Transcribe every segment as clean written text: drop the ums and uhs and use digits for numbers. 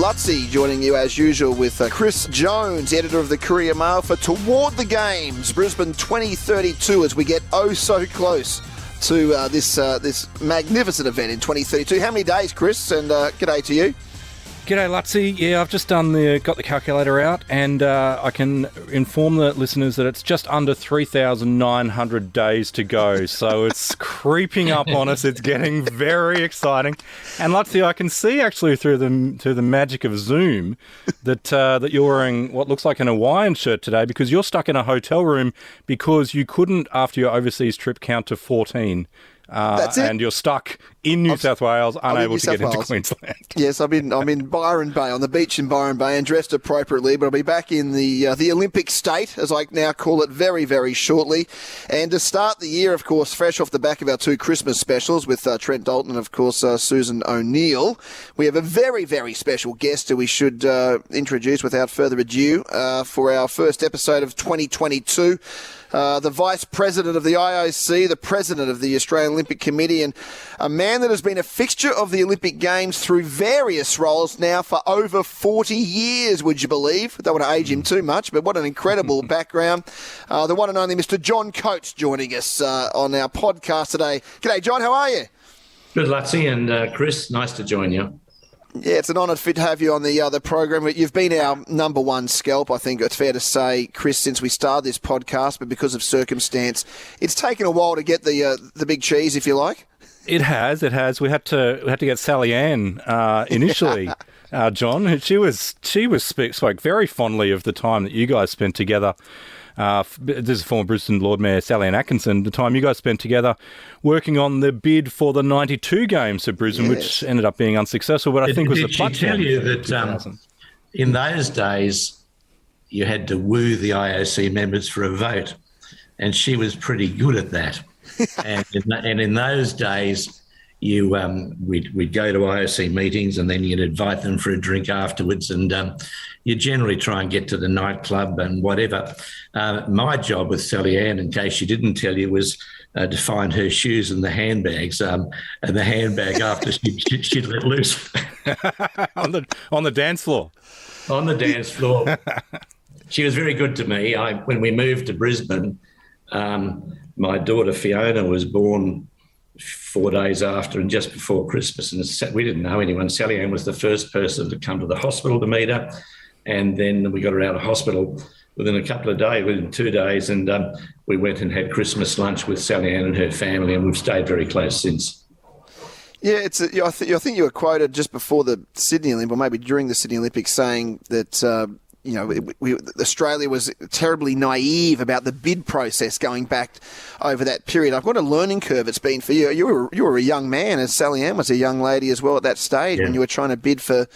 Lutzy joining you as usual with Chris Jones, editor of the Courier Mail, for Toward the Games, Brisbane 2032, as we get oh so close to this magnificent event in 2032. How many days, Chris? And g'day to you. G'day, Lutzy. Yeah, I've just got the calculator out, and I can inform the listeners that it's just under 3,900 days to go. So it's creeping up on us. It's getting very exciting. And Lutzy, I can see actually through the magic of Zoom that you're wearing what looks like an Hawaiian shirt today, because you're stuck in a hotel room because you couldn't, after your overseas trip, count to 14. That's it. And you're stuck in New South Wales, unable to get into Queensland. Yes, I'm in Byron Bay, on the beach in Byron Bay, and dressed appropriately, but I'll be back in the Olympic state, as I now call it, very, very shortly. And to start the year, of course, fresh off the back of our two Christmas specials with Trent Dalton and, of course, Susan O'Neill, we have a very, very special guest who we should introduce without further ado for our first episode of 2022. The Vice President of the IOC, the President of the Australian Olympic Committee, and a man that has been a fixture of the Olympic Games through various roles now for over 40 years, would you believe? Don't want to age him too much, but what an incredible background. The one and only Mr. John Coates joining us on our podcast today. G'day, John. How are you? Good, Lutzy, and Chris, nice to join you. Yeah, it's an honour to have you on the program. You've been our number one scalp, I think it's fair to say, Chris, since we started this podcast, but because of circumstance, it's taken a while to get the big cheese, if you like. It has. We had to get Sally Ann initially, John. She spoke very fondly of the time that you guys spent together. This is former Brisbane Lord Mayor Sally Ann Atkinson, the time you guys spent together working on the bid for the 92 games at Brisbane, yes, which ended up being unsuccessful, but I think was the platform. Did she tell you that in those days you had to woo the IOC members for a vote, and she was pretty good at that. and in those days, we'd go to IOC meetings, and then you'd invite them for a drink afterwards, and you generally try and get to the nightclub and whatever. My job with Sally Ann, in case she didn't tell you, was to find her shoes and the handbags, and the handbag after she'd let loose. on the dance floor. On the dance floor. She was very good to me. When we moved to Brisbane, my daughter Fiona was born 4 days after and just before Christmas, and we didn't know anyone. Sally Ann was the first person to come to the hospital to meet her, and then we got her out of hospital within a couple of days, within 2 days, and we went and had Christmas lunch with Sally Ann and her family, and we've stayed very close since. Yeah, I think you were quoted just before the Sydney Olympics, or maybe during the Sydney Olympics, saying that Australia was terribly naive about the bid process going back over that period. I've got a learning curve it's been for you. You were a young man, as Sally Ann was a young lady as well at that stage, when you were trying to bid for,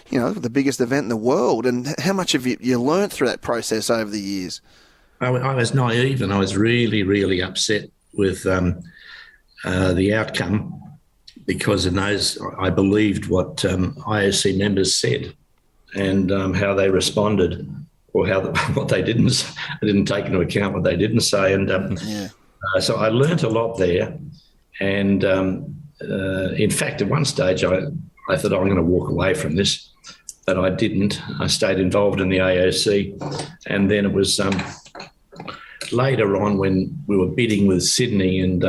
the biggest event in the world. And how much have you learned through that process over the years? I was naive, and I was really, really upset with the outcome, because in those, I believed what IOC members said and how they responded, or what they didn't. I didn't take into account what they didn't say, and so I learnt a lot there. And in fact, at one stage, I thought I'm going to walk away from this, but I didn't. I stayed involved in the AOC, and then it was later on when we were bidding with Sydney, and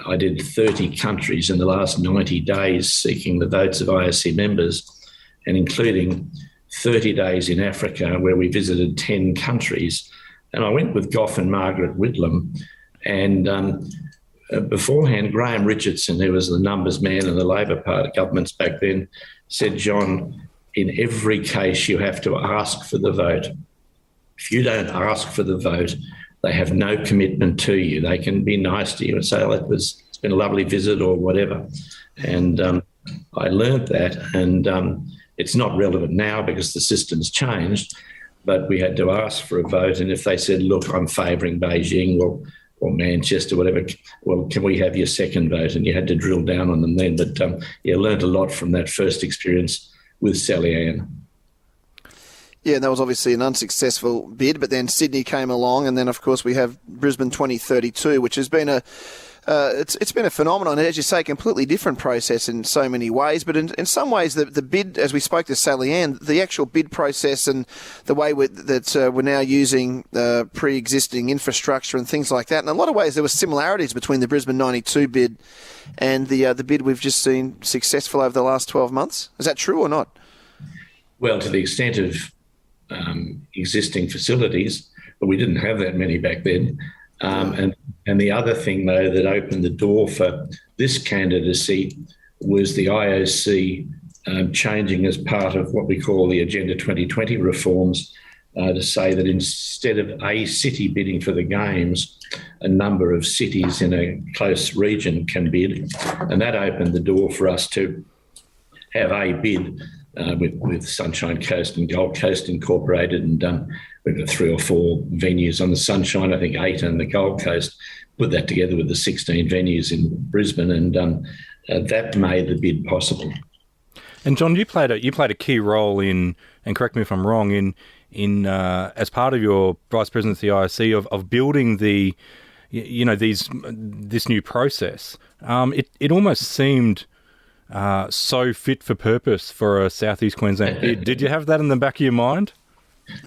I did 30 countries in the last 90 days seeking the votes of IOC members, and including 30 days in Africa where we visited 10 countries. And I went with Gough and Margaret Whitlam, and beforehand, Graham Richardson, who was the numbers man in the Labor Party governments back then, said, John, in every case you have to ask for the vote. If you don't ask for the vote, they have no commitment to you. They can be nice to you and say, oh, it's been a lovely visit or whatever. And I learned that, and it's not relevant now because the system's changed, but we had to ask for a vote. And if they said, look, I'm favouring Beijing or Manchester, whatever, well, can we have your second vote? And you had to drill down on them then. But learned a lot from that first experience with Sally Ann. Yeah, and that was obviously an unsuccessful bid, but then Sydney came along, and then, of course, we have Brisbane 2032, which has been it's been a phenomenon, and as you say, completely different process in so many ways. But in some ways, the bid, as we spoke to Sally Ann, the actual bid process and the way that we're now using pre-existing infrastructure and things like that, in a lot of ways there were similarities between the Brisbane 92 bid and the bid we've just seen successful over the last 12 months. Is that true or not? Well, to the extent of existing facilities, but we didn't have that many back then. And the other thing, though, that opened the door for this candidacy was the IOC changing as part of what we call the Agenda 2020 reforms to say that instead of a city bidding for the Games, a number of cities in a close region can bid. And that opened the door for us to have a bid with Sunshine Coast and Gold Coast incorporated, and we've got 3 or 4 venues on the Sunshine, I think 8 on the Gold Coast. Put that together with the 16 venues in Brisbane, and that made the bid possible. And John, you played a key role in, and correct me if I'm wrong, in as part of your vice presidency of the IOC of building this new process. It almost seemed so fit for purpose for a Southeast Queensland bid. Did you have that in the back of your mind?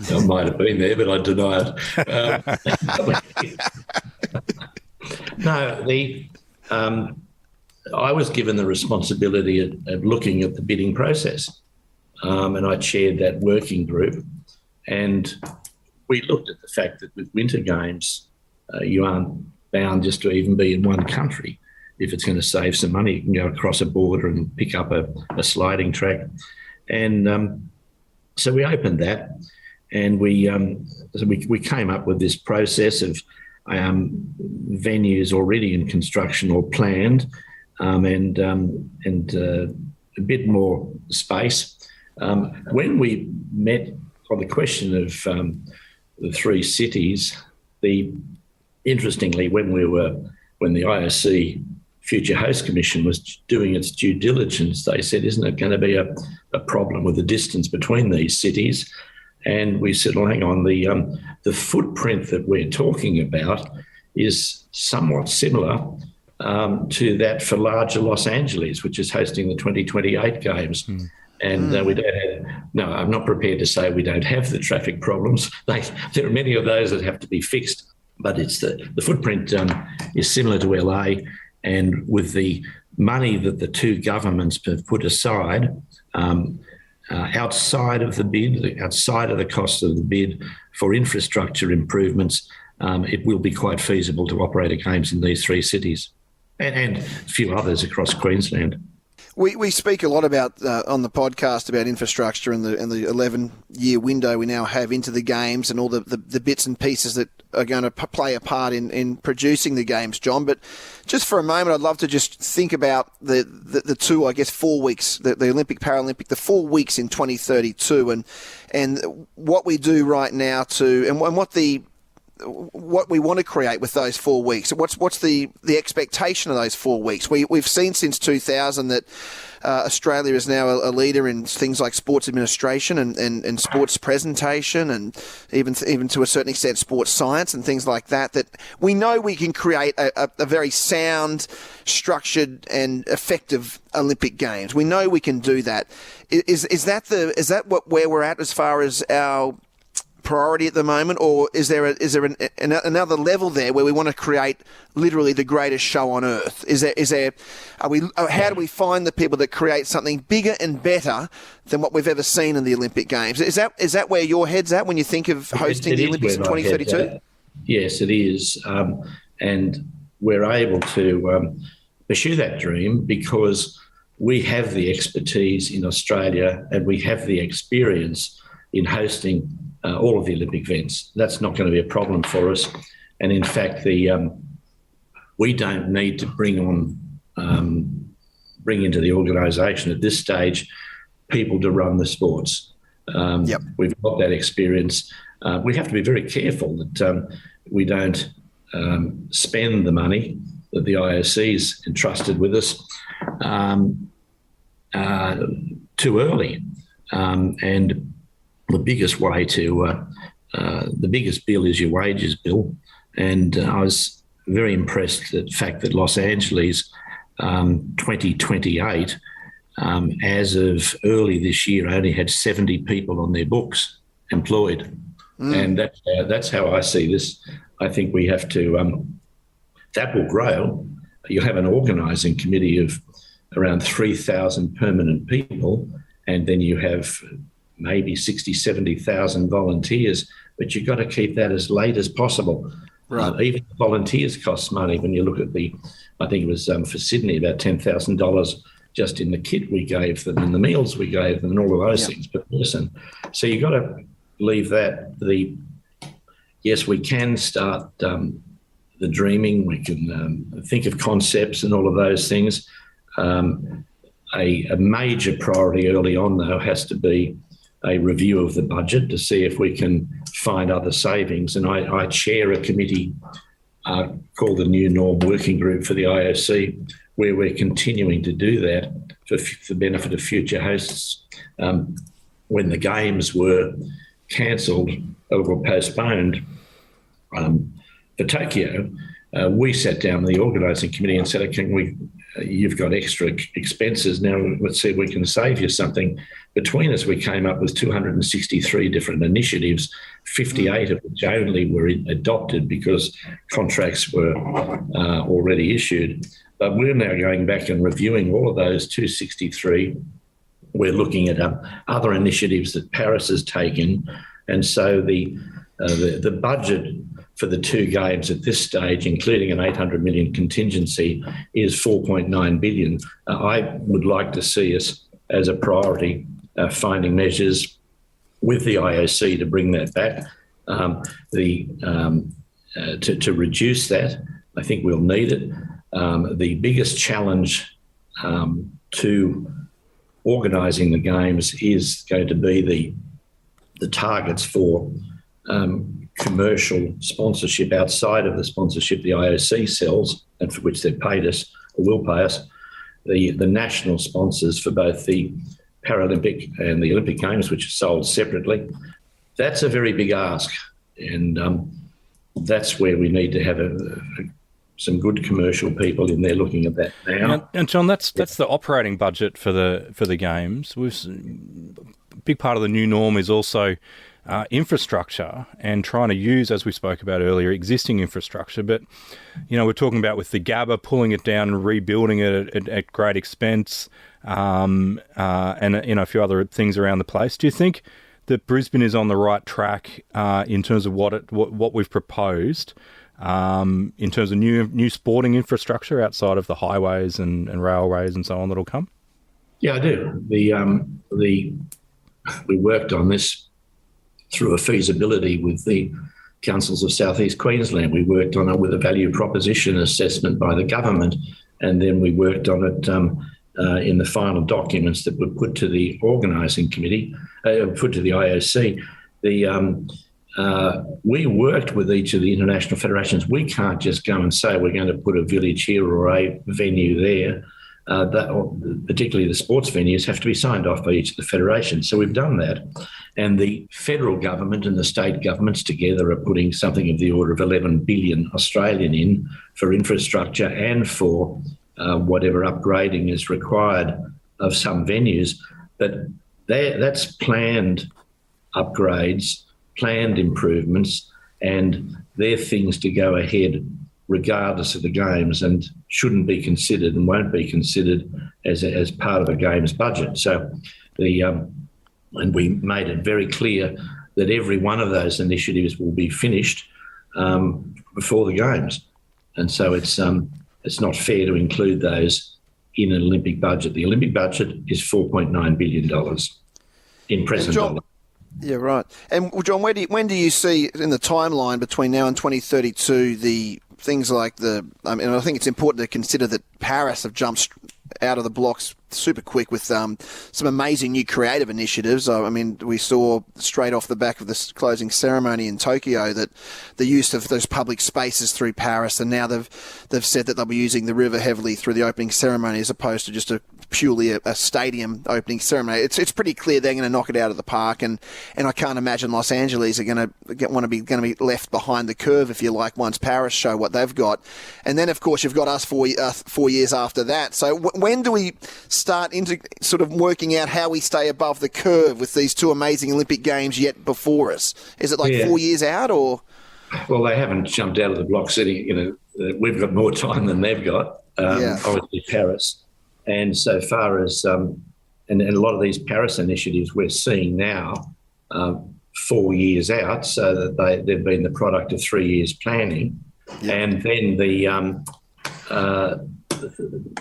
I might have been there, but I deny it. No, I was given the responsibility of looking at the bidding process, and I chaired that working group. And we looked at the fact that with Winter Games, you aren't bound just to even be in one country. If it's going to save some money, you can go across a border and pick up a sliding track. And so we opened that, and we came up with this process of venues already in construction or planned, and a bit more space. When we met on the question of the 3 cities, interestingly, when the IOC Future Host Commission was doing its due diligence, they said, isn't it going to be a problem with the distance between these cities? And we said, well, hang on, the footprint that we're talking about is somewhat similar to that for larger Los Angeles, which is hosting the 2028 Games. And we don't have, no, I'm not prepared to say we don't have the traffic problems. There are many of those that have to be fixed, but it's the footprint is similar to LA. And with the money that the 2 governments have put aside, outside of the bid, outside of the cost of the bid for infrastructure improvements, it will be quite feasible to operate a Games in these 3 cities and a few others across Queensland. We speak a lot about on the podcast about infrastructure and the 11-year window we now have into the Games and all the bits and pieces that are going to play a part in producing the Games, John. But just for a moment, I'd love to just think about the 2, I guess, 4 weeks, the Olympic Paralympic, the 4 weeks in 2032, and what we do right now and what we want to create with those 4 weeks. What's the expectation of those 4 weeks? We've seen since 2000 that Australia is now a leader in things like sports administration and sports presentation, and even to a certain extent sports science and things like that. That we know we can create a very sound, structured and effective Olympic Games. We know we can do that. Is that where we're at as far as our priority at the moment, or is there another level there where we want to create literally the greatest show on earth? How do we find the people that create something bigger and better than what we've ever seen in the Olympic Games? Is that where your head's at when you think of hosting the Olympics in 2032? Yes, it is, and we're able to pursue that dream because we have the expertise in Australia and we have the experience in hosting all of the Olympic events. That's not going to be a problem for us. And in fact, we don't need to bring into the organisation at this stage people to run the sports. We've got that experience. We have to be very careful that we don't spend the money that the IOC's entrusted with us too early. And the biggest way to the biggest bill is your wages bill, and I was very impressed at the fact that Los Angeles 2028, as of early this year, only had 70 people on their books employed, and that's how I see this. I think we have to. That will grow. You'll have an organising committee of around 3,000 permanent people, and then you have maybe 60, 70,000 volunteers, but you've got to keep that as late as possible. Right. Even volunteers cost money. When you look at I think it was for Sydney, about $10,000 just in the kit we gave them and the meals we gave them and all of those things per person. So you've got to leave that. Yes, we can start the dreaming. We can think of concepts and all of those things. A major priority early on, though, has to be a review of the budget to see if we can find other savings. And I chair a committee called the New Norm Working Group for the IOC, where we're continuing to do that for the benefit of future hosts. When the games were cancelled or postponed for Tokyo, we sat down with the organising committee and said, okay, you've got extra expenses now, let's see if we can save you something. Between us, we came up with 263 different initiatives, 58 of which only were adopted because contracts were already issued. But we're now going back and reviewing all of those 263. We're looking at other initiatives that Paris has taken. And so the budget for the two games at this stage, including an 800 million contingency, is 4.9 billion. I would like to see us as a priority finding measures with the IOC to bring that back. To reduce that, I think we'll need it. The biggest challenge to organising the games is going to be the targets for commercial sponsorship outside of the sponsorship the IOC sells and for which they've paid us or will pay us. The national sponsors for both the Paralympic and the Olympic Games, which are sold separately, that's a very big ask, and that's where we need to have some good commercial people in there looking at that now. And John, that's the operating budget for the games. A big part of the new norm is also infrastructure and trying to use, as we spoke about earlier, existing infrastructure. But, we're talking about with the Gabba, pulling it down and rebuilding it at great expense, and a few other things around the place. Do you think that Brisbane is on the right track in terms of what we've proposed in terms of new sporting infrastructure outside of the highways and railways and so on that'll come? Yeah, I do. We worked on this through a feasibility with the councils of South East Queensland. We worked on it with a value proposition assessment by the government, and then we worked on it in the final documents that were put to the organising committee, put to the IOC. We worked with each of the international federations. We can't just go and say we're going to put a village here or a venue there. Particularly the sports venues have to be signed off by each of the federations. So we've done that. And the federal government and the state governments together are putting something of the order of 11 billion Australian in for infrastructure and for whatever upgrading is required of some venues. But that's planned upgrades, planned improvements, and they're things to go ahead regardless of the games and shouldn't be considered and won't be considered as part of a games budget. So and we made it very clear that every one of those initiatives will be finished before the games. And so it's not fair to include those in an Olympic budget. The Olympic budget is $4.9 billion in present dollars. Yeah, right. And John, when do you see in the timeline between now and 2032 the things like I think it's important to consider that Paris have jumped out of the blocks super quick with some amazing new creative initiatives. I mean, we saw straight off the back of the closing ceremony in Tokyo that the use of those public spaces through Paris, and now they've said that they'll be using the river heavily through the opening ceremony as opposed to just purely a stadium opening ceremony. It's pretty clear they're going to knock it out of the park, and I can't imagine Los Angeles are going to be left behind the curve, if you like, once Paris show what they've got. And then, of course, you've got us 4 years after that. So when do we start into sort of working out how we stay above the curve with these two amazing Olympic Games yet before us? Is it 4 years out, or? Well, they haven't jumped out of the block sitting. We've got more time than they've got. Obviously, Paris. And so far as, and a lot of these Paris initiatives we're seeing now 4 years out, so that they've been the product of 3 years planning. Yeah. And then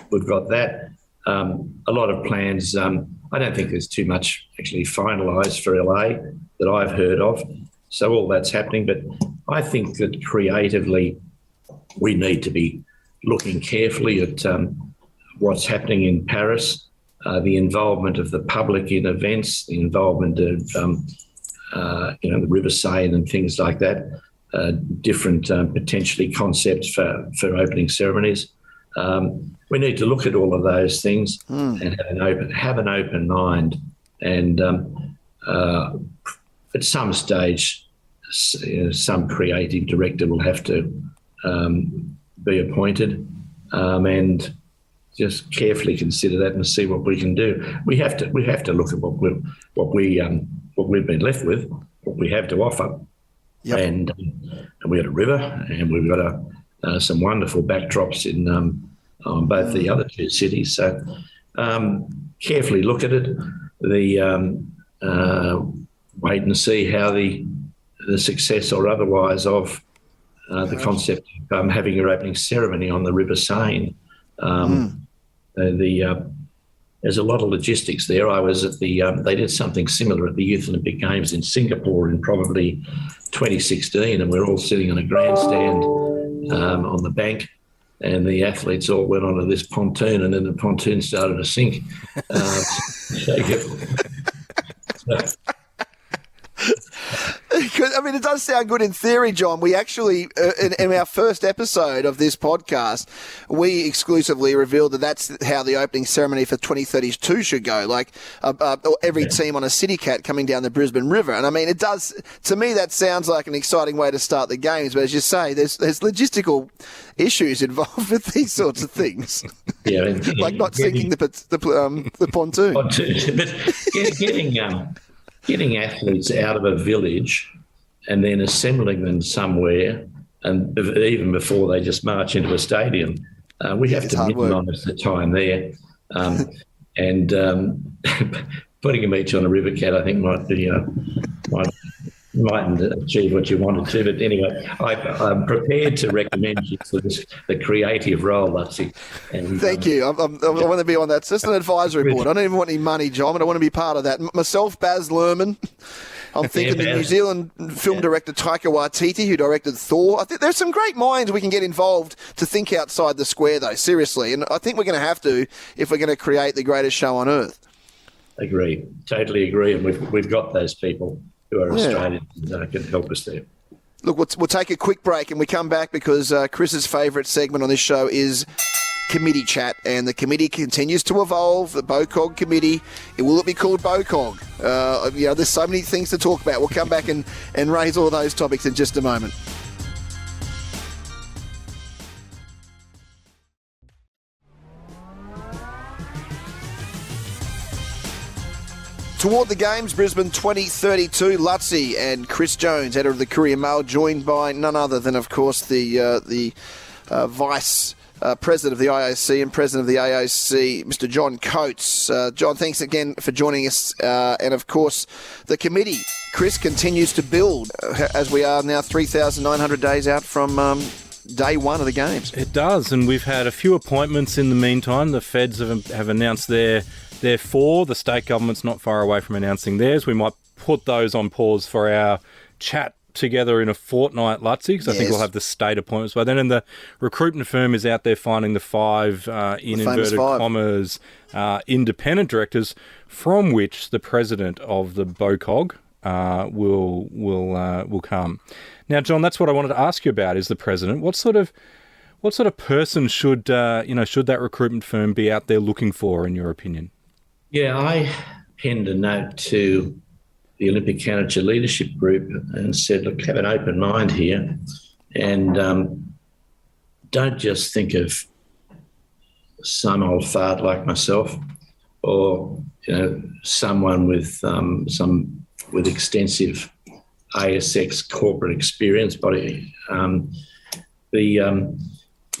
we've got that. A lot of plans. I don't think there's too much actually finalised for LA that I've heard of. So all that's happening. But I think that creatively we need to be looking carefully at what's happening in Paris, the involvement of the public in events, the involvement of the River Seine and things like that, different potentially concepts for opening ceremonies. We need to look at all of those things and have an open mind. And at some stage, some creative director will have to be appointed, and just carefully consider that and see what we can do. We have to look at what we've been left with, what we have to offer. Yep. And we got a river, and we've got some wonderful backdrops in on both the other two cities. So carefully look at it. Wait and see how the success or otherwise of the concept of having your opening ceremony on the River Seine. There's a lot of logistics there. I was at they did something similar at the Youth Olympic Games in Singapore in probably 2016, and we're all sitting on a grandstand on the bank, and the athletes all went onto this pontoon, and then the pontoon started to sink. I mean, it does sound good in theory, John. We actually, in our first episode of this podcast, we exclusively revealed that that's how the opening ceremony for 2032 should go, like every team on a city cat coming down the Brisbane River. And I mean, it does, to me, that sounds like an exciting way to start the games. But as you say, there's logistical issues involved with these sorts of things. Yeah, like not sinking the pontoon. But getting athletes out of a village and then assembling them somewhere, and even before they just march into a stadium, we have to minimise the time there. And putting them each on a river cat, I think, mightn't achieve what you wanted to. But anyway, I'm prepared to recommend you for the creative role, Lutsy. Thank you. I want to be on that. It's just an advisory board. I don't even want any money, John, but I want to be part of that. Myself, Baz Luhrmann. I'm thinking the New Zealand film director Taika Waititi, who directed Thor. I think there's some great minds we can get involved to think outside the square, though, seriously. And I think we're going to have to if we're going to create the greatest show on earth. Agree. Totally agree. And we've got those people who are Australians and can help us there. Look, we'll take a quick break and we come back because Chris's favourite segment on this show is Committee Chat, and the committee continues to evolve. The BOCOG committee, will it be called BOCOG? There's so many things to talk about. We'll come back and raise all those topics in just a moment. Toward the Games, Brisbane 2032, Lutsy and Chris Jones, editor of the Courier Mail, joined by none other than, of course, the Vice President of the IOC and President of the AOC, Mr. John Coates. John, thanks again for joining us. And, of course, the committee, Chris, continues to build as we are now 3,900 days out from day one of the Games. It does, and we've had a few appointments in the meantime. The Feds have announced their four. The state government's not far away from announcing theirs. We might put those on pause for our chat together in a fortnight, Lutzi, because I think we'll have the state appointments by then. And the recruitment firm is out there finding the five, in inverted commas, independent directors, from which the president of the BOCOG will come. Now, John, that's what I wanted to ask you about, is the president. What sort of person should that recruitment firm be out there looking for, in your opinion? Yeah, I penned a note to the Olympic Candidature Leadership Group and said, look, have an open mind here, and don't just think of some old fart like myself, or someone with with extensive ASX corporate experience. But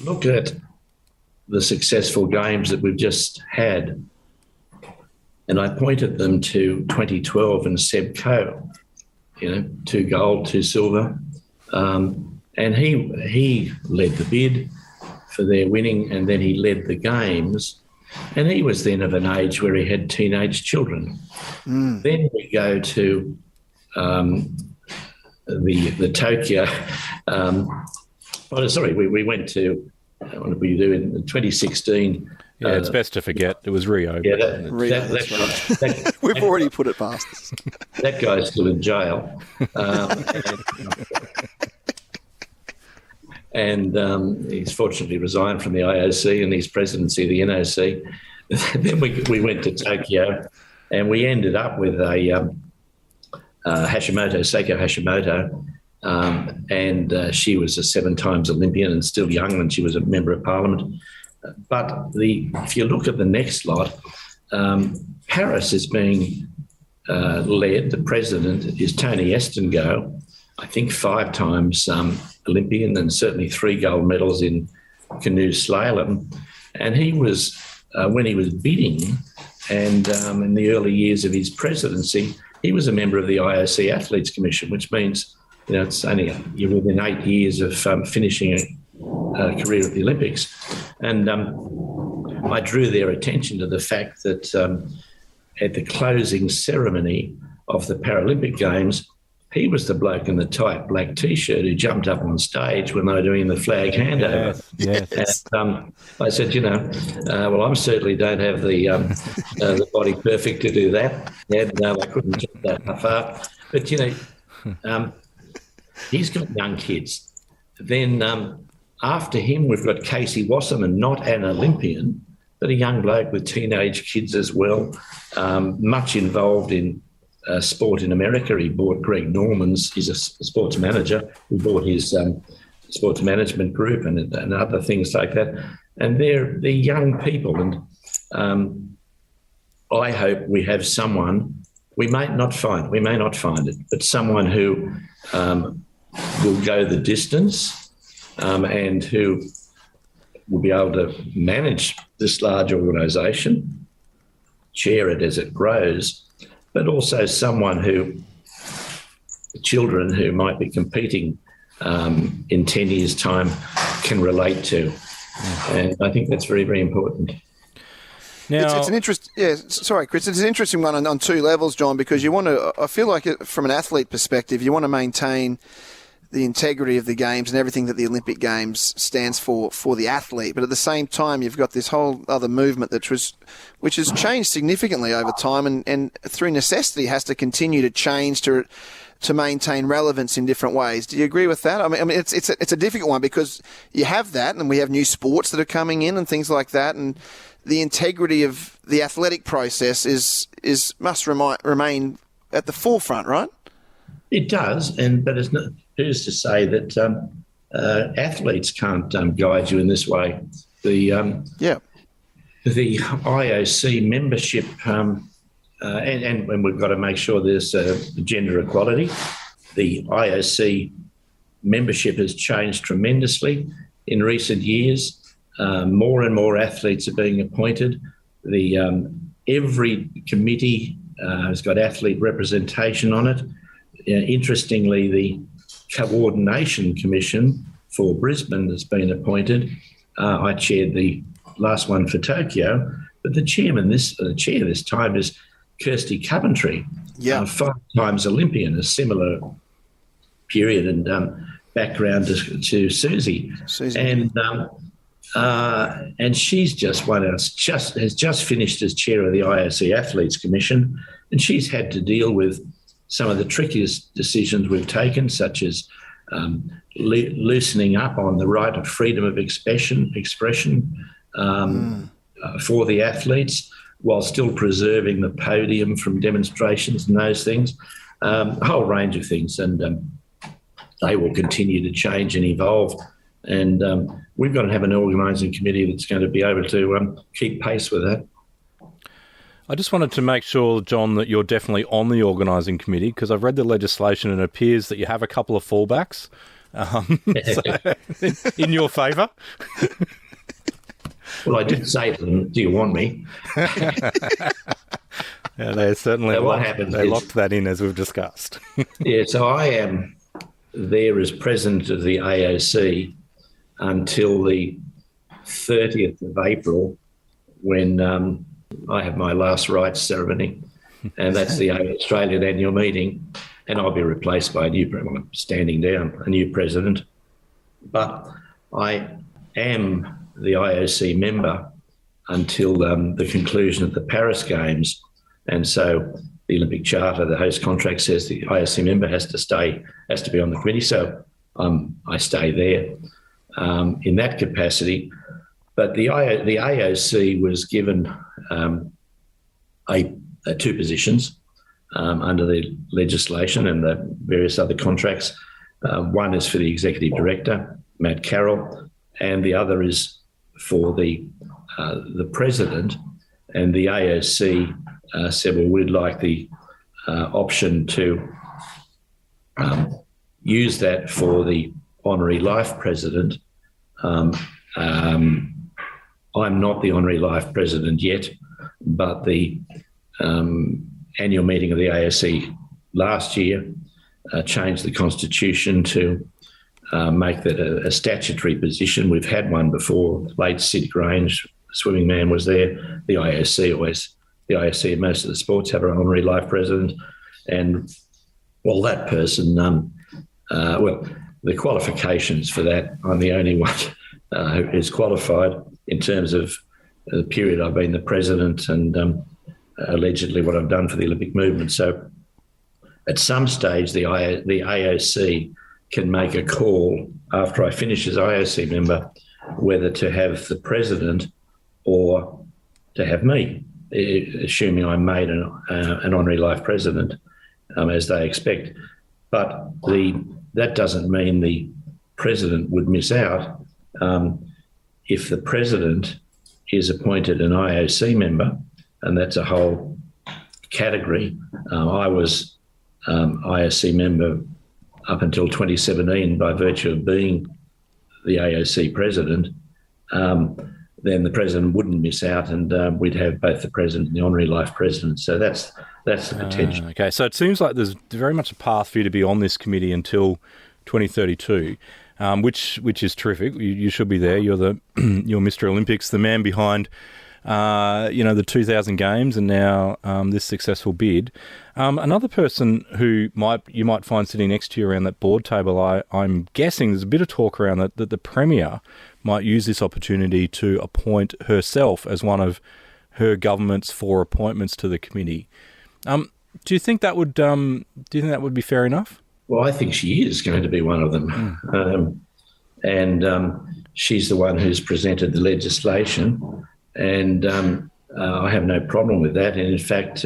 look at the successful games that we've just had, and I pointed them to 2012 and Seb Coe, 2 gold, 2 silver, and he led the bid for their winning, and then he led the games, and he was then of an age where he had teenage children. Then we go to the Tokyo. We went to, what did we do in 2016? Yeah, it's best to forget. It was Rio. Yeah, We've already put it past us. That guy's still in jail. And he's fortunately resigned from the IOC and his presidency of the NOC. Then we went to Tokyo, and we ended up with a Seiko Hashimoto, and she was a 7-times Olympian and still young when she was a member of Parliament. But if you look at the next lot, Paris is being led. The president is Tony Estengo, I think 5-times Olympian, and certainly 3 gold medals in canoe slalom. And he was, when he was bidding, and in the early years of his presidency, he was a member of the IOC Athletes Commission, which means it's only you're within 8 years of finishing a career at the Olympics. And I drew their attention to the fact that at the closing ceremony of the Paralympic Games, he was the bloke in the tight black T-shirt who jumped up on stage when they were doing the flag handover. Yes. And I said, well, I certainly don't have the body perfect to do that. And I couldn't get that far. But, he's got young kids. Then after him, we've got Casey Wasserman, not an Olympian, but a young bloke with teenage kids as well, much involved in sport in America. He bought Greg Norman's, he's a sports manager, he bought his sports management group and other things like that. And they're young people. And I hope we have someone, we may not find it, but someone who will go the distance and who will be able to manage this large organisation, chair it as it grows, but also someone children who might be competing in 10 years' time can relate to. And I think that's very, very important. Now, it's an interest. Yeah, sorry, Chris. It's an interesting one on 2 levels, John, because you want to. I feel like from an athlete perspective, you want to maintain the integrity of the games and everything that the Olympic Games stands for the athlete. But at the same time, you've got this whole other movement which has changed significantly over time, and through necessity has to continue to change to maintain relevance in different ways. Do you agree with that? I mean, it's a difficult one because you have that, and we have new sports that are coming in and things like that, and the integrity of the athletic process must remain at the forefront, right? It does, but it's not. Who's to say that athletes can't guide you in this way? The IOC membership, and we've got to make sure there's gender equality. The IOC membership has changed tremendously in recent years. More and more athletes are being appointed. Every committee has got athlete representation on it. Interestingly, the Coordination Commission for Brisbane has been appointed. I chaired the last one for Tokyo, but the chair this time is Kirsty Coventry, 5 times Olympian, a similar period. And background to Susie. And she's just has just finished as chair of the IOC Athletes Commission, and she's had to deal with some of the trickiest decisions we've taken, such as loosening up on the right of freedom of expression for the athletes, while still preserving the podium from demonstrations and those things, a whole range of things. And they will continue to change and evolve. And we've got to have an organising committee that's going to be able to keep pace with that. I just wanted to make sure, John, that you're definitely on the organising committee, because I've read the legislation and it appears that you have a couple of fallbacks in your favour. Well, I did say to them, do you want me? Yeah, they certainly locked that in, as we've discussed. Yeah, so I am there as president of the AOC until the 30th of April, when I have my last rites ceremony, and that's the Australian annual meeting, and I'll be replaced by a new president. But I am the IOC member until the conclusion of the Paris Games, and so the Olympic Charter, the host contract, says the IOC member has to be on the committee. So I stay there in that capacity. But the AOC was given two positions under the legislation and the various other contracts. One is for the executive director, Matt Carroll, and the other is for the president. And the AOC said, well, we'd like the option to use that for the honorary life president. I'm not the honorary life president yet, but the annual meeting of the AOC last year changed the constitution to make that a statutory position. We've had one before. Late Sid Grange, swimming man, was there. The IOC and most of the sports have an honorary life president. And, well, that person, the qualifications for that, I'm the only one who is qualified in terms of the period I've been the president and allegedly what I've done for the Olympic movement. So at some stage, the AOC can make a call after I finish as IOC member whether to have the president or to have me, assuming I'm made an honorary life president, as they expect. But that doesn't mean the president would miss out. If the president is appointed an IOC member, and that's a whole category. I was IOC member up until 2017 by virtue of being the AOC president. Then the president wouldn't miss out, and we'd have both the president and the honorary life president. So that's the potential. Okay, so it seems like there's very much a path for you to be on this committee until 2032. Which is terrific. You should be there. You're you're Mr. Olympics, the man behind, the 2000 Games and now this successful bid. Another person who you might find sitting next to you around that board table, I'm guessing there's a bit of talk around that the Premier might use this opportunity to appoint herself as one of her government's 4 appointments to the committee. Do you think that would be fair enough? Well, I think she is going to be one of them. She's the one who's presented the legislation, and I have no problem with that. And in fact,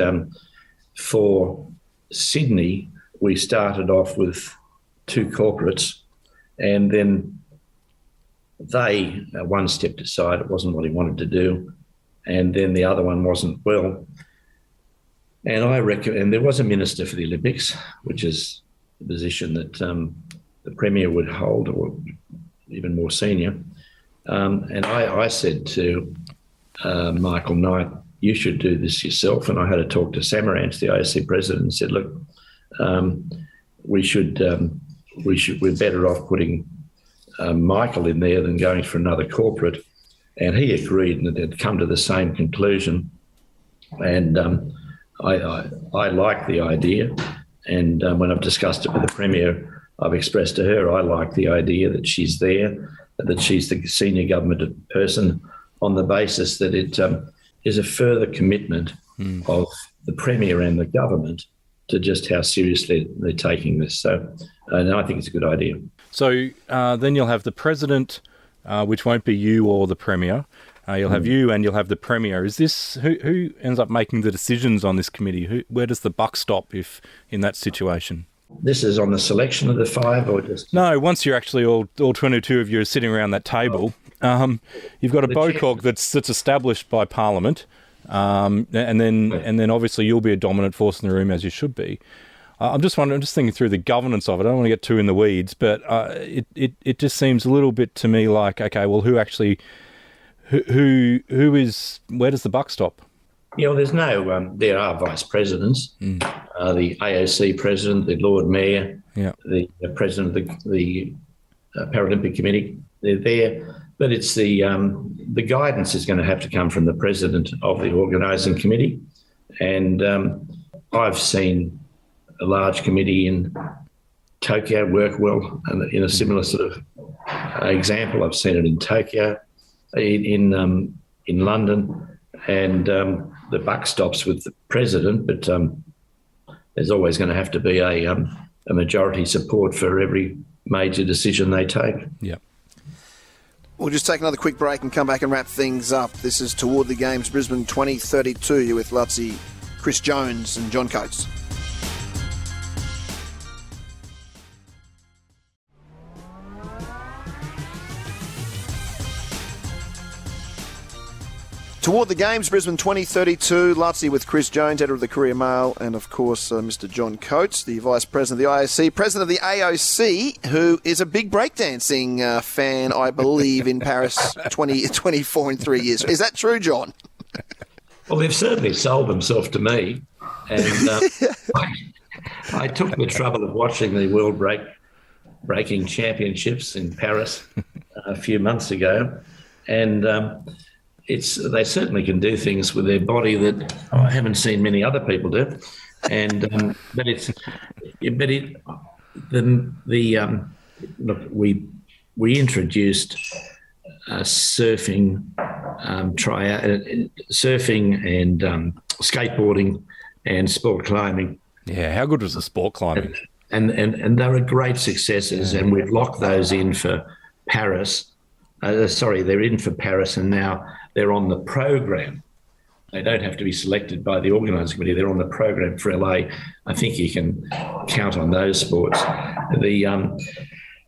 for Sydney, we started off with 2 corporates, and then one stepped aside. It wasn't what he wanted to do, and then the other one wasn't well. And and there was a minister for the Olympics, which is the position that the Premier would hold, or even more senior. And I said to Michael Knight, you should do this yourself. And I had to talk to Samarantz, the IOC president, and said, look, we're better off putting Michael in there than going for another corporate. And he agreed, and it had come to the same conclusion. And I like the idea. And when I've discussed it with the Premier, I've expressed to her I like the idea that she's there, that she's the senior government person, on the basis that it is a further commitment of the Premier and the government to just how seriously they're taking this. So, and I think it's a good idea. So then you'll have the President, which won't be you or the Premier. You'll have you and you'll have the Premier. Is this who ends up making the decisions on this committee? Where does the buck stop if in that situation? This is on the selection of the 5 or just... No, once you're actually all 22 of you are sitting around that table, you've got a BOCOG that's established by Parliament, and then obviously you'll be a dominant force in the room, as you should be. I'm just thinking through the governance of it. I don't want to get too in the weeds, but it just seems a little bit to me like, okay, well, who is, where does the buck stop? Yeah, well, there's no, there are vice presidents, the AOC president, the Lord Mayor, the president of the Paralympic Committee, they're there. But it's the guidance is going to have to come from the president of the Organising Committee. And I've seen a large committee in Tokyo work well, and in a similar sort of example, I've seen it in Tokyo, in London, and the buck stops with the president, but there's always going to have to be a majority support for every major decision they take. Yeah. We'll just take another quick break and come back and wrap things up. This is Toward the Games Brisbane 2032. You're with Lutzi, Chris Jones and John Coates. Toward the Games, Brisbane 2032, Lutzi with Chris Jones, editor of the Courier Mail, and of course Mr. John Coates, the Vice President of the IOC, President of the AOC, who is a big breakdancing fan, I believe, in Paris 2024 in 3 years. Is that true, John? Well, they've certainly sold themselves to me, and I took the trouble of watching the World Breaking Championships in Paris a few months ago, and they certainly can do things with their body that I haven't seen many other people do, and look, we introduced surfing, surfing and skateboarding and sport climbing. Yeah, how good was the sport climbing? And they were great successes, and we've locked those in for Paris. They're in for Paris, and now they're on the program. They don't have to be selected by the Organising Committee. They're on the program for LA. I think you can count on those sports.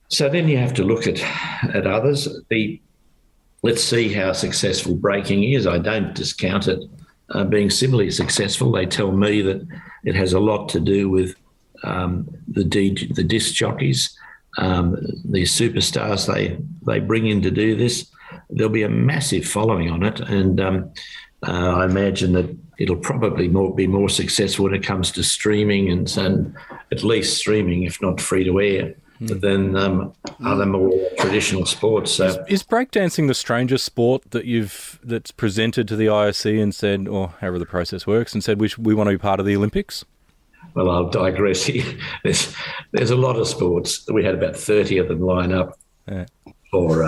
So then you have to look at others. Let's see how successful breaking is. I don't discount it being similarly successful. They tell me that it has a lot to do with the disc jockeys, these superstars they bring in to do this. There'll be a massive following on it, and I imagine that it'll probably be more successful when it comes to streaming and at least streaming, if not free to air, than other more traditional sports. So, is breakdancing the strangest sport that's presented to the IOC and said, or however the process works, and said we want to be part of the Olympics? Well, I'll digress here. There's a lot of sports. We had about 30 of them line up for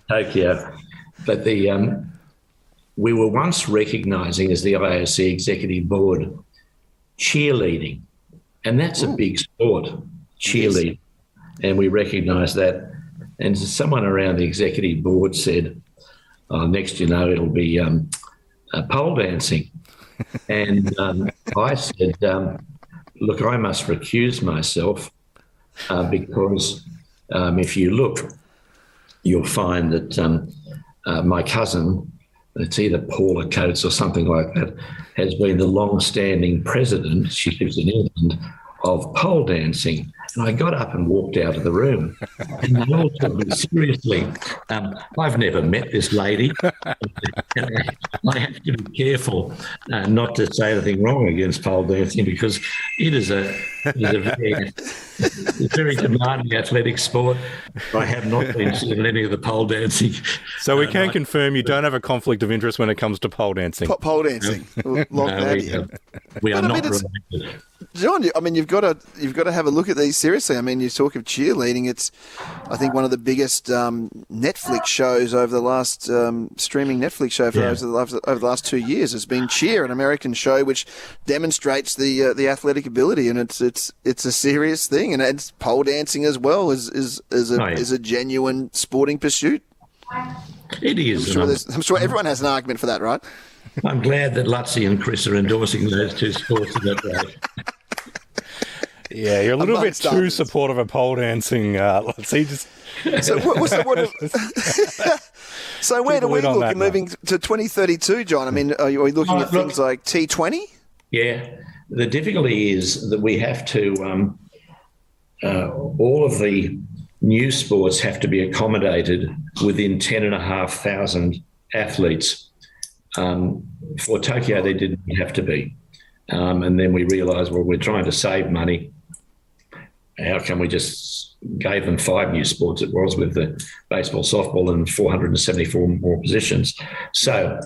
Tokyo. But we were once recognising as the IOC Executive Board cheerleading, and that's a big sport, cheerleading, and we recognised that. And someone around the Executive Board said, next it'll be pole dancing. And I said, look, I must recuse myself because if you look, you'll find that my cousin, it's either Paula Coates or something like that, has been the long-standing president, she lives in England, of pole dancing. And I got up and walked out of the room. And they all took me seriously. I've never met this lady. I have to be careful not to say anything wrong against pole dancing, because it is a very demanding athletic sport. I have not been in any of the pole dancing. So we can confirm you don't have a conflict of interest when it comes to pole dancing. Pole dancing. We are not related. John, I mean, you've got to have a look at these seriously. I mean, you talk of cheerleading. It's, I think, one of the biggest Netflix shows over the last streaming Netflix show over the last 2 years has been Cheer, an American show which demonstrates the athletic ability, and it's a serious thing. And it's pole dancing as well is a genuine sporting pursuit. It is. I'm sure everyone has an argument for that, right? I'm glad that Lutzi and Chris are endorsing those two sports in that way. Yeah, you're a little bit too supportive of pole dancing, Lutzi. So where do we look? Moving to 2032, John? I mean, are you looking at things like T20? Yeah. The difficulty is that we have to, all of the new sports have to be accommodated within 10,500 athletes. For Tokyo, they didn't have to be. And then we realised, well, we're trying to save money. How come we just gave them 5 new sports? It was with the baseball, softball, and 474 more positions. So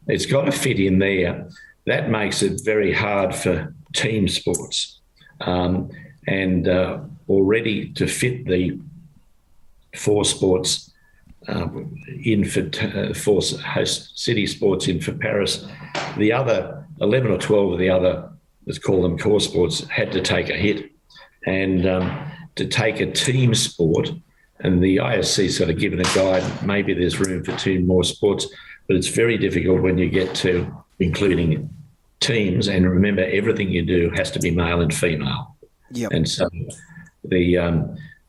it's got to fit in there. That makes it very hard for team sports. And already to fit the 4 sports in for host city sports in for Paris, the other 11 or 12 of the other, let's call them core sports, had to take a hit. And to take a team sport, and the ISC sort of given a guide, maybe there's room for 2 more sports, but it's very difficult when you get to including teams. And remember, everything you do has to be male and female. Yep. And so the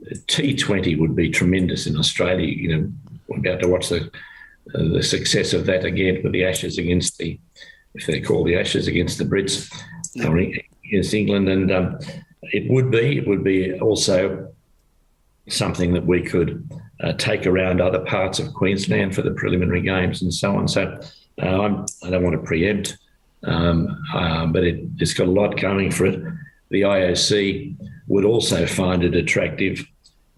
T20 would be tremendous in Australia. You know, we're about to watch the success of that again with the Ashes against if they call the Ashes against the Brits, or against England. And it would be also something that we could take around other parts of Queensland for the preliminary games and so on. So I don't want to preempt, but it's got a lot going for it. The IOC would also find it attractive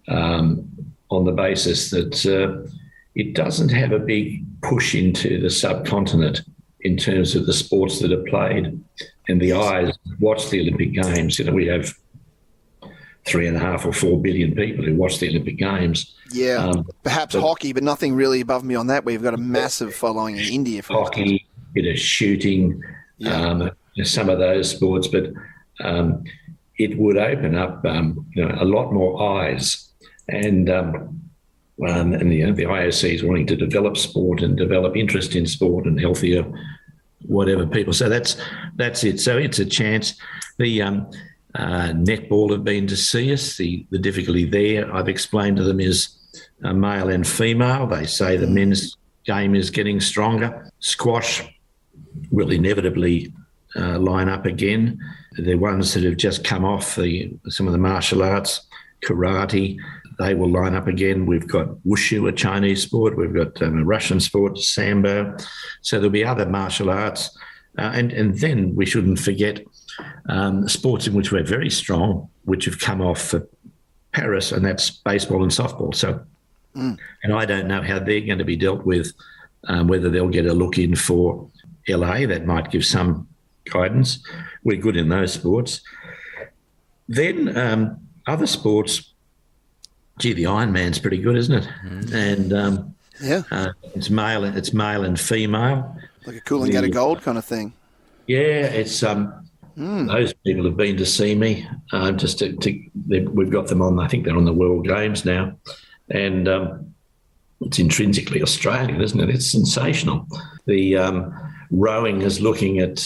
on the basis that it doesn't have a big push into the subcontinent in terms of the sports that are played, and the eyes watch the Olympic Games. You know, we have 3.5 or 4 billion people who watch the Olympic Games. Yeah, perhaps hockey, but nothing really above me on that. We've got a massive following in India for hockey, bit of shooting, some of those sports, but it would open up a lot more eyes, and the IOC is wanting to develop sport and develop interest in sport and healthier whatever people. So that's it. So it's a chance. The netball have been to see us. The difficulty there, I've explained to them, is male and female. They say the men's game is getting stronger. Squash will inevitably line up again. The ones that have just come off some of the martial arts, karate, they will line up again. We've got wushu, a Chinese sport. We've got a Russian sport, sambo. So there'll be other martial arts. And then we shouldn't forget sports in which we're very strong, which have come off for Paris, and that's baseball and softball. So, and I don't know how they're going to be dealt with, whether they'll get a look in for LA. That might give some guidance. We're good in those sports. Then other sports, gee, the Ironman's pretty good, isn't it? And it's male and female. Like a Coolangatta Gold kind of thing. Yeah, it's those people have been to see me. We've got them on. I think they're on the World Games now, and it's intrinsically Australian, isn't it? It's sensational. The rowing is looking at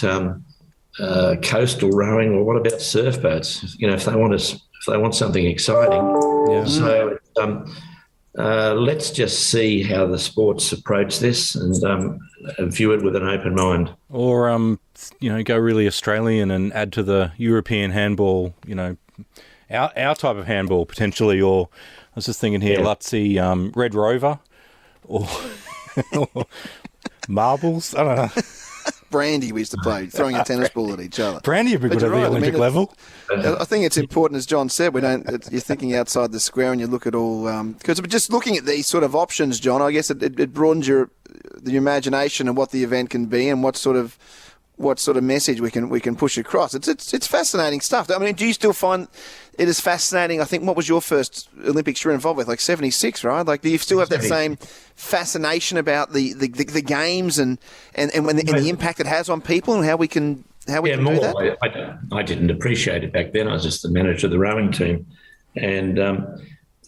coastal rowing. Well, what about surf boats? You know, if they want something exciting. Yeah. So let's just see how the sports approach this and view it with an open mind. Or, go really Australian and add to the European handball, our type of handball potentially. Or I was just thinking here, Lutzi, Red Rover or marbles. I don't know. Brandy we used to play, throwing a tennis ball at each other. Brandy would be good at the Olympic level. I think it's important, as John said, you're thinking outside the square and you look at all, because just looking at these sort of options, John, I guess it broadens your imagination of what the event can be and what sort of what sort of message we can push across. It's fascinating stuff. I mean, do you still find it as fascinating? I think, what was your first Olympics you were involved with? Like 76, right? Like, do you still have that same fascination about the games and the impact it has on people and how we can do that? I didn't appreciate it back then. I was just the manager of the rowing team, and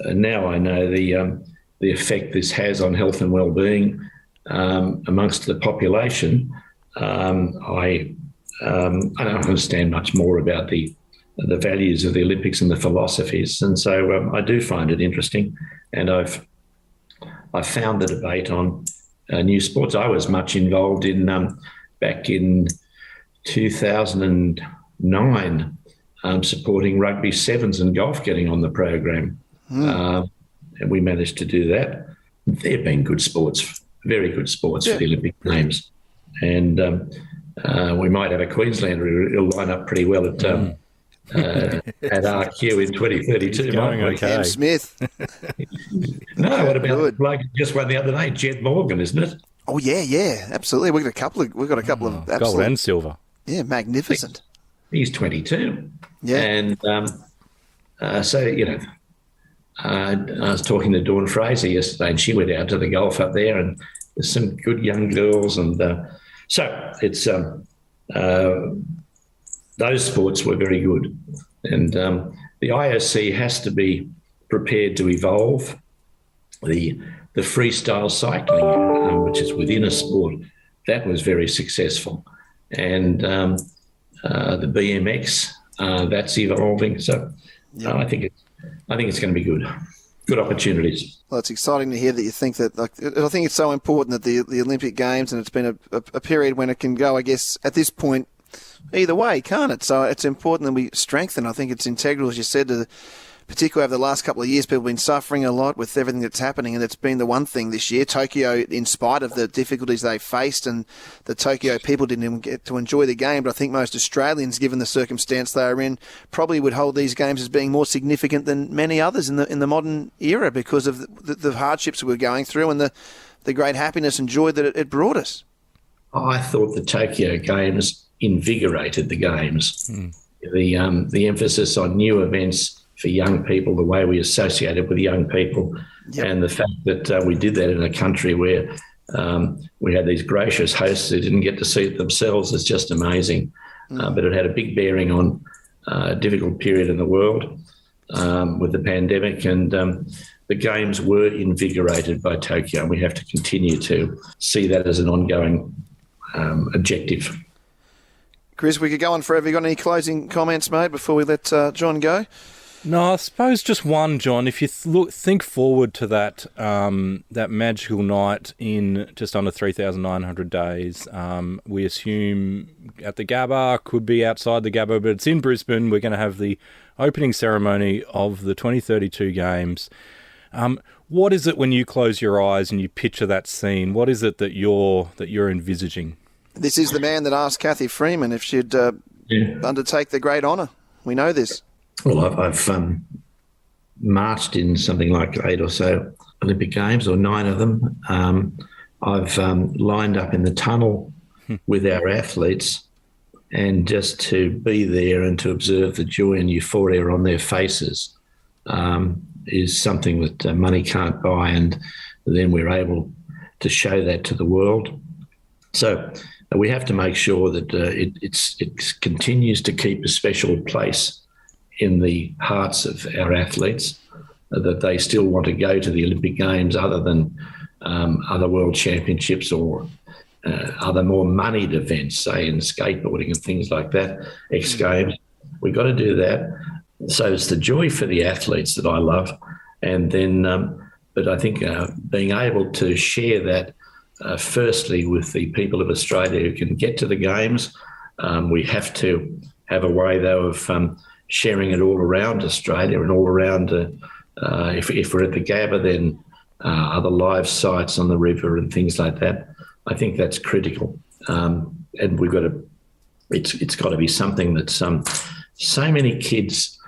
now I know the effect this has on health and well-being amongst the population. I don't understand much more about the values of the Olympics and the philosophies, and so I do find it interesting. And I've found the debate on new sports. I was much involved in back in 2009, supporting rugby sevens and golf getting on the program, and we managed to do that. They've been good sports, very good sports for the Olympic Games. And we might have a Queenslander who'll line up pretty well at RQ in 2032. Going okay. Cam Smith. No, what about the bloke who just won the other day, Jed Morgan, isn't it? Oh yeah, absolutely. We've got a couple of absolute, gold and silver. Yeah, magnificent. He's 22. Yeah, and so I was talking to Dawn Fraser yesterday, and she went out to the golf up there, and there's some good young girls, and so it's those sports were very good, and the IOC has to be prepared to evolve. The freestyle cycling, which is within a sport, that was very successful, and the BMX that's evolving. So I think it's going to be good opportunities. Well, it's exciting to hear that you think that. I think it's so important that the Olympic Games, and it's been a period when it can go, I guess, at this point, either way, can't it? So it's important that we strengthen. I think it's integral, as you said, particularly over the last couple of years, people have been suffering a lot with everything that's happening, and it's been the one thing this year. Tokyo, in spite of the difficulties they faced, and the Tokyo people didn't even get to enjoy the game, but I think most Australians, given the circumstance they are in, probably would hold these games as being more significant than many others in the modern era because of the hardships we were going through and the great happiness and joy that it brought us. I thought the Tokyo Games invigorated the games. The emphasis on new events for young people, the way we associated with young people, and the fact that we did that in a country where we had these gracious hosts who didn't get to see it themselves is just amazing. But it had a big bearing on a difficult period in the world with the pandemic, and the Games were invigorated by Tokyo, and we have to continue to see that as an ongoing objective. Chris, we could go on forever. You got any closing comments, mate, before we let John go? No, I suppose just one, John. If you think forward to that magical night in just under 3,900 days, we assume at the Gabba, could be outside the Gabba, but it's in Brisbane. We're going to have the opening ceremony of the 2032 Games. What is it when you close your eyes and you picture that scene? What is it that you're envisaging? This is the man that asked Kathy Freeman if she'd undertake the great honour. We know this. Well, I've marched in something like 8 or so Olympic Games, or 9 of them. I've lined up in the tunnel with our athletes, and just to be there and to observe the joy and euphoria on their faces is something that money can't buy, and then we're able to show that to the world. So we have to make sure that it continues to keep a special place in the hearts of our athletes, that they still want to go to the Olympic Games other than other world championships or other more moneyed events, say in skateboarding and things like that, X Games. We've got to do that. So it's the joy for the athletes that I love. And then, but I think being able to share that firstly with the people of Australia who can get to the Games, we have to have a way though of sharing it all around Australia and all around, if we're at the Gabba, then other live sites on the river and things like that. I think that's critical. And we've got to, it's got to be something that so many kids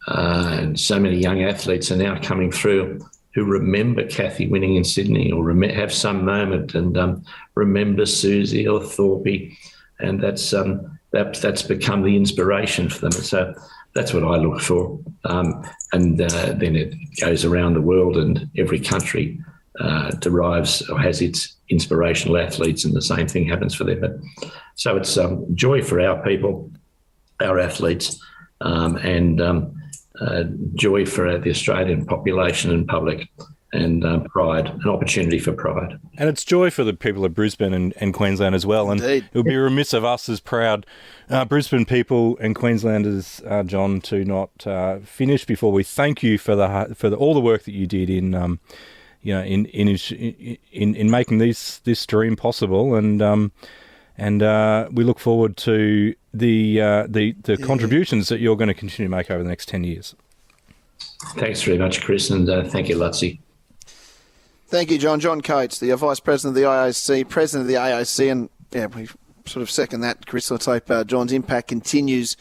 and so many young athletes are now coming through who remember Kathy winning in Sydney, or have some moment and remember Susie or Thorpe and that's become the inspiration for them. So that's what I look for, and then it goes around the world, and every country derives or has its inspirational athletes, and the same thing happens for them. So it's joy for our people, our athletes, and joy for the Australian population and public, and pride, an opportunity for pride. And it's joy for the people of Brisbane and Queensland as well. Indeed. And it would be remiss of us as proud Brisbane people and Queenslanders, John, to not finish before we thank you for all the work that you did in making this dream possible. And we look forward to the contributions that you're going to continue to make over the next 10 years. Thanks very much, Chris, and thank you, Lutzi. Thank you, John. John Coates, the Vice President of the IOC, President of the AOC, and we sort of second that, Chris. Let's hope John's impact continues.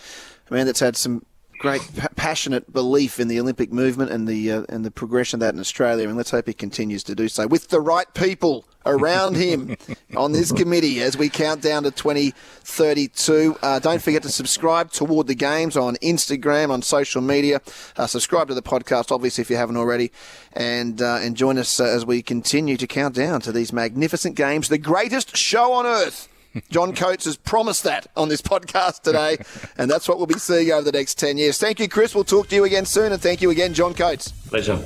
A man that's had some great passionate belief in the Olympic movement and the progression of that in Australia, and let's hope he continues to do so with the right people around him on this committee as we count down to 2032. Don't forget to subscribe toward the games on Instagram, on social media. Subscribe to the podcast, obviously, if you haven't already, and join us as we continue to count down to these magnificent games, the greatest show on earth. John Coates has promised that on this podcast today, and that's what we'll be seeing over the next 10 years. Thank you, Chris. We'll talk to you again soon, and thank you again, John Coates. Pleasure.